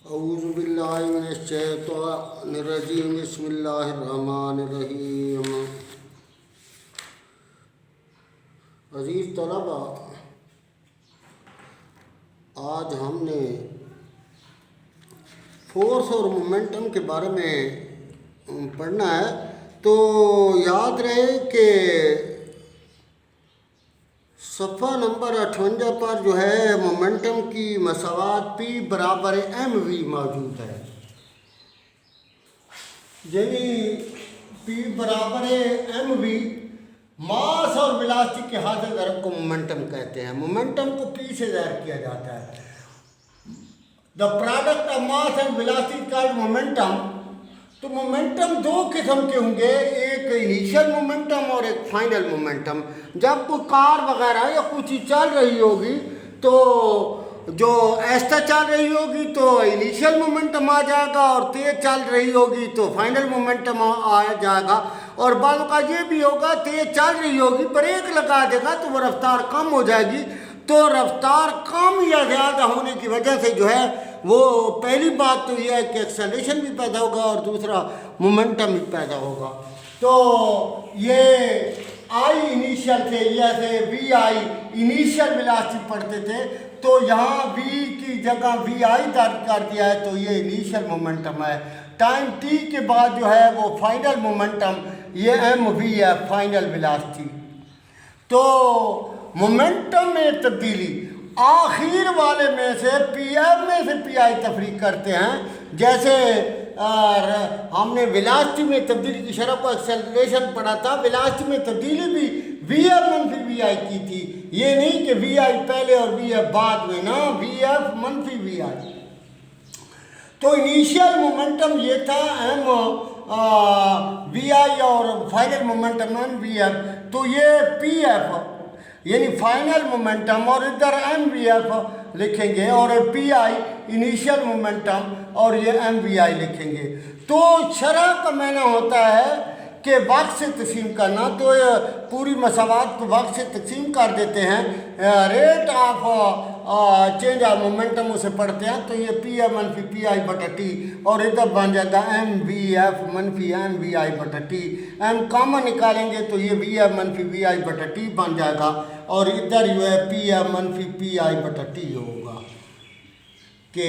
औज़ुबिल्लाहिमिनश्शैतानिर्रजीम बिस्मिल्लाहिर्रहमानिर्रहीम। अज़ीज़ तलबा, आज हमने फोर्स और मोमेंटम के बारे में पढ़ना है। तो याद रहे कि सफ़ा नंबर 58 पर जो है मोमेंटम की मसावात P बराबर mv मौजूद है। यानी P बराबर mv मास और वेलोसिटी के हाजिर ज़रब को मोमेंटम कहते हैं। मोमेंटम को P से ज़ाहिर किया जाता है। The product of mass and velocity called momentum. तो मोमेंटम दो किस्म के होंगे, एक इनिशियल मोमेंटम और एक फाइनल मोमेंटम। जब कोई कार वगैरह या कुछ चीज़ चल रही होगी तो जो ऐसा चल रही होगी तो इनिशियल मोमेंटम आ जाएगा, और तेज़ चल रही होगी तो फाइनल मोमेंटम आ जाएगा। और बाद का ये भी होगा, तेज़ चल रही होगी, ब्रेक लगा देगा तो वो रफ्तार कम हो जाएगी। तो रफ्तार कम या ज़्यादा होने की वजह से जो है वो पहली बात तो यह है कि एक्सेलरेशन भी पैदा होगा और दूसरा मोमेंटम भी पैदा होगा। तो ये आई इनिशियल थे, जैसे वी आई इनिशियल वेलोसिटी पढ़ते थे, तो यहाँ वी की जगह वी आई दर्ज कर दिया है, तो ये इनिशियल मोमेंटम है। टाइम टी के बाद जो है वो फाइनल मोमेंटम, ये एम वी है, फाइनल वेलोसिटी। तो मोमेंटम में तब्दीली आखिर वाले में से पी एफ में से पी आई तफरीक करते हैं। जैसे हमने वेलोसिटी में तब्दीली की शरह को एक्सेलरेशन पढ़ा था, वेलोसिटी में तब्दीली भी वी एफ मनफी वी आई की थी। ये नहीं कि वी आई पहले और वी एफ बाद में, ना, वी एफ मनफी वी आई। तो इनिशियल मोमेंटम ये था एम वी आई और final momentum M V F. तो ये पी एफ यानी फाइनल मोमेंटम, और इधर एम वी एफ लिखेंगे, और पी आई इनिशियल मोमेंटम, और ये एम वी आई लिखेंगे। तो शरह का माना होता है कि वक्त से तकसीम करना। तो पूरी मसावात को वक्त से तकसीम कर देते हैं, rate of change of momentum उसे पढ़ते हैं। तो ये पी एफ मनफी पी आई बटा टी, और इधर बन जाएगा एम वी एफ मनफी एम वी आई बटा टी। एम कॉमन निकालेंगे तो ये वी एफ मनफी वी आई बटा टी बन जाएगा, और इधर जो है पी एफ मनफी पी आई बटा टी होगा कि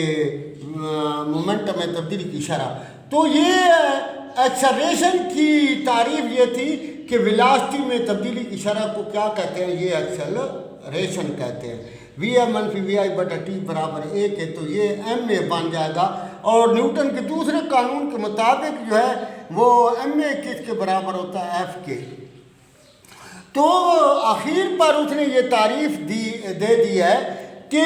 मोमेंटम में तब्दीली की शरह। तो ये एक्सेलरेशन की तारीफ ये थी कि वेलोसिटी में तब्दीली की शरह को क्या कहते हैं, ये एक्सेलरेशन कहते हैं। वी एम मनफी वी आई बटा टी बराबर 1 है, तो ये एम ए बन जाएगा। और न्यूटन के दूसरे कानून के मुताबिक जो है वो एम ए किसके बराबर होता है, एफ के। तो आखिर पर उसने ये तारीफ दे दी है कि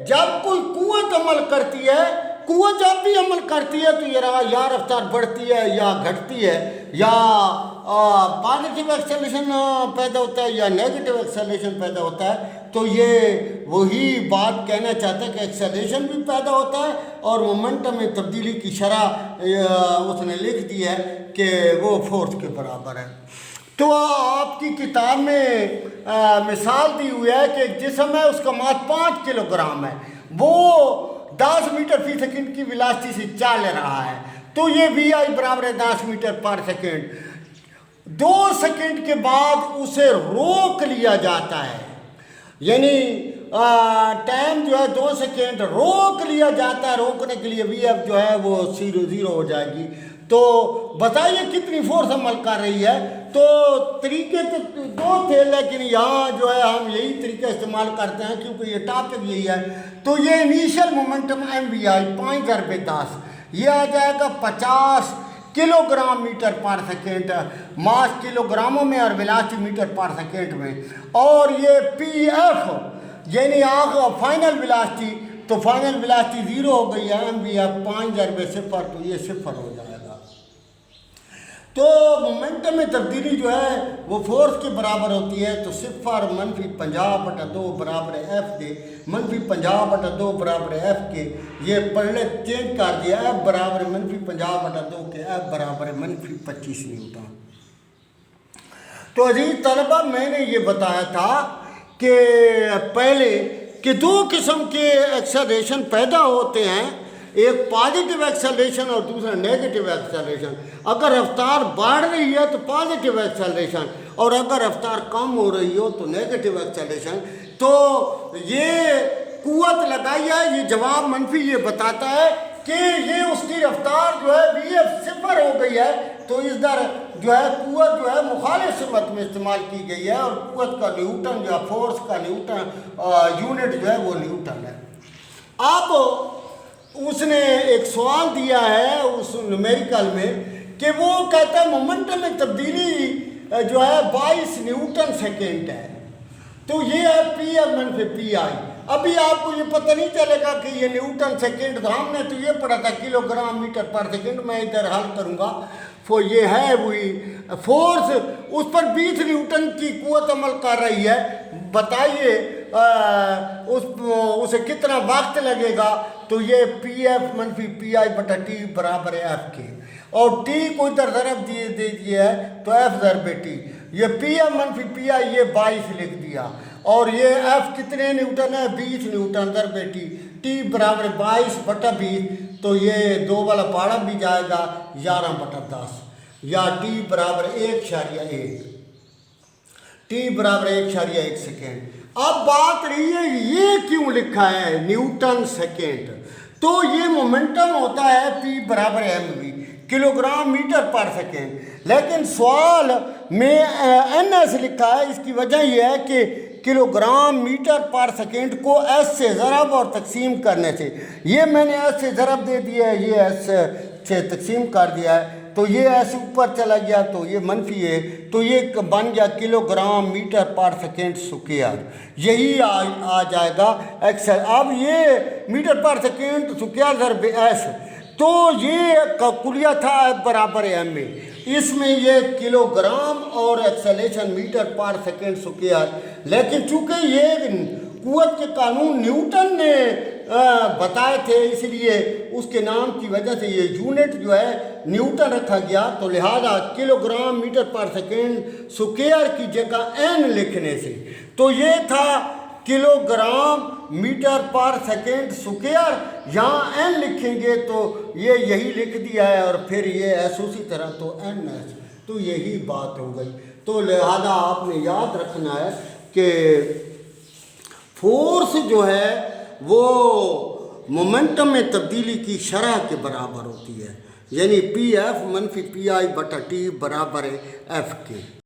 जब कोई कुव्वत अमल करती है, कुव्वत जब भी अमल करती है तो या रफ्तार बढ़ती है या घटती है, या पॉजिटिव एक्सेलरेशन पैदा होता है या नेगेटिव एक्सेलरेशन पैदा होता है। तो ये वही बात कहना चाहता है कि एक्सेलरेशन भी पैदा होता है और मोमेंटम में तब्दीली की शरह उसने लिख दी है कि वो फोर्स के बराबर है। तो आपकी किताब में मिसाल दी हुई है कि एक जिस्म है, उसका मास 5 किलोग्राम है, वो 10 मीटर फी सेकंड की वेलोसिटी से चल रहा है। तो ये वी आई बराबर है 10 मीटर पर सेकंड। 2 सेकंड के बाद उसे रोक लिया जाता है, यानी टाइम जो है 2 सेकंड रोक लिया जाता है। रोकने के लिए वी एफ जो है वो 0 हो जाएगी। तो बताइए कितनी फोर्स अमल कर रही है। तो तरीके तो 2 थे, लेकिन यहाँ जो है हम यही तरीका इस्तेमाल करते हैं क्योंकि ये टॉपिक यही है। तो ये इनिशियल मोमेंटम एम वी आई 5/10, ये आ जाएगा 50 किलोग्राम मीटर पर सेकेंड, मास किलोग्रामों में और वेलोसिटी मीटर पर सेकेंड में। और ये पी एफ यानी फाइनल वेलोसिटी, तो फाइनल वेलोसिटी 0 हो गई है, एम वी एफ 5/0, तो ये 0 हो जाएगा। तो मोमेंटम में तब्दीली जो है वो फोर्स के बराबर होती है। तो 0 मनफी 50/2 बराबर है एफ के, मनफी 50/2 बराबर है एफ के। ये पढ़ने चेंज कर दिया, एफ बराबर है मनफी 50/2 के, एफ बराबर है मनफी 25 न्यूटन। तो अजीज तलबा, मैंने ये बताया था कि पहले कि 2 किस्म के एक्सेलरेशन पैदा होते हैं, एक पॉजिटिव एक्सेलरेशन और दूसरा नेगेटिव एक्सेलरेशन। अगर रफ्तार बढ़ रही है तो पॉजिटिव एक्सेलरेशन, और अगर रफ्तार कम हो रही हो तो नेगेटिव एक्सेलरेशन। तो ये कुव्वत लगाई है, ये जवाब मनफी ये बताता है कि ये उसकी रफ्तार जो है VF 0 हो गई है, तो इस दर जो है कुव्वत जो है मुखालिफ सिमत में इस्तेमाल की गई है, और कुव्वत का न्यूटन जो है, फोर्स का न्यूटन यूनिट जो है वो न्यूटन है। अब उसने एक सवाल दिया है उस न्यूमेरिकल में कि वो कहता है मोमेंटम में तब्दीली जो है 22 न्यूटन सेकेंड है, तो ये है P/PI। अभी आपको ये पता नहीं चलेगा कि ये न्यूटन सेकेंड था, हमने तो ये पढ़ा था किलोग्राम मीटर पर सेकेंड। मैं इधर हल करूँगा। ये है वही फोर्स, उस पर 20 न्यूटन की कुव्वत अमल कर रही है। बताइए उसे कितना वक्त लगेगा? तो ये P/PI/T बराबर है F के, और T को इधर ज़रब दे दिए है तो F ज़रब T। ये P/PI ये 22 लिख दिया, और ये F कितने न्यूटन है? 20 न्यूटन ज़रब T बराबर 22/20। तो ये 2 वाला पहाड़ा भी जाएगा 11/10, या T बराबर 1.1, T बराबर 1.1 सेकेंड। अब बात रही है ये क्यों लिखा है न्यूटन सेकेंड? तो ये मोमेंटम होता है P बराबर mv, किलोग्राम मीटर पर सेकेंड, लेकिन सवाल में NS लिखा है। इसकी वजह यह है कि किलोग्राम मीटर पर सेकेंड को S से ज़रब और तकसीम करने से, ये मैंने S से ज़रब दे दिया है, ये S से तकसीम कर दिया है, तो ये S ऊपर चला गया तो ये मनफी है, तो ये बन गया किलोग्राम मीटर पर सेकेंड स्क्वायर। यही आ जाएगा एक्सेल। अब ये मीटर पर सेकेंड स्क्वायर ज़रब S, तो ये कुलिया था F बराबर m में। इसमें ये किलोग्राम और एक्सेलेरेशन मीटर पर सेकेंड स्क्वायर, लेकिन चूंकि ये कुव्वत के कानून न्यूटन ने बताए थे, इसलिए उसके नाम की वजह से ये यूनिट जो है न्यूटन रखा गया। तो लिहाजा किलोग्राम मीटर पर सेकेंड स्क्वायर की जगह n लिखने से, तो ये था किलोग्राम मीटर पर सेकेंड स्क्वायर, यहाँ n लिखेंगे तो ये यही लिख दिया है, और फिर ये S उसी तरह तो NS, तो यही बात हो गई। तो लिहाजा आपने याद रखना है कि फोर्स जो है वो मोमेंटम में तब्दीली की शरह के बराबर होती है, यानी PF-PI/T बराबर है F के।